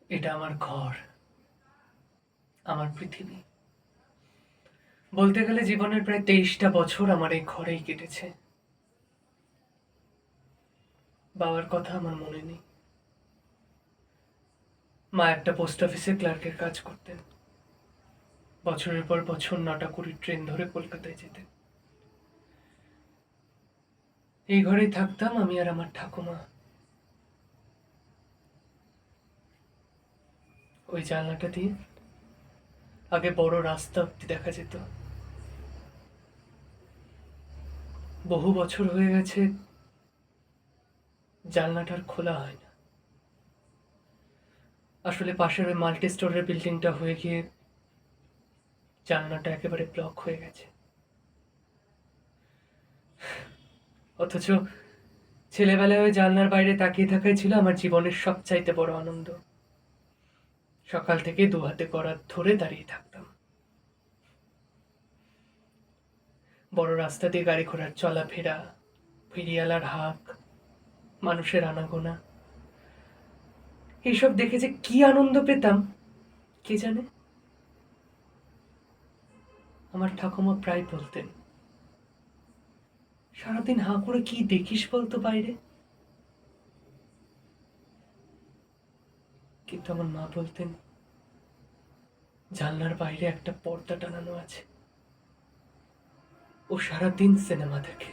এটা আমার ঘর, আমার পৃথিবী। বলতে গেলে জীবনের প্রায় 23টা বছর আমার এই ঘরেই কেটেছে। বাবার কথা আমার মনে নেই। মা একটা পোস্ট অফিসে ক্লার্কের কাজ করতেন। বছরের পর বছর 9টা 20 ট্রেন ধরে কলকাতায় যেতেন। এই ঘরেই থাকতাম আমি আর আমার ঠাকুমা। ওই জানলাটা দিয়ে আগে বড় রাস্তা অব্দি দেখা যেত। বহু বছর হয়ে গেছে জানলাটা আর খোলা হয় না। আসলে পাশের ওই মাল্টি স্টোরের বিল্ডিংটা হয়ে গিয়ে জানলাটা একেবারে ব্লক হয়ে গেছে। অথচ ছেলেবেলায় ওই জানলার বাইরে তাকিয়ে থাকাই ছিল আমার জীবনের সবচাইতে বড় আনন্দ। সকাল থেকে দু হাতে করাত ধরে দাঁড়িয়ে থাকতাম। বড় রাস্তা দিয়ে গাড়ি ঘোড়ার চলাফেরা, ফেরিওয়ালার হাঁক, মানুষের আনাগোনা, এইসব দেখে যে কি আনন্দ পেতাম কে জানে। আমার ঠাকুমা প্রায় বলতেন, সারাদিন হাঁ করে কি দেখিস বলতো বাইরে। কিন্তু আমার মা বলতেন, জানলার বাইরে একটা পর্দা টানানো আছে, ও সারাদিন সিনেমা দেখে।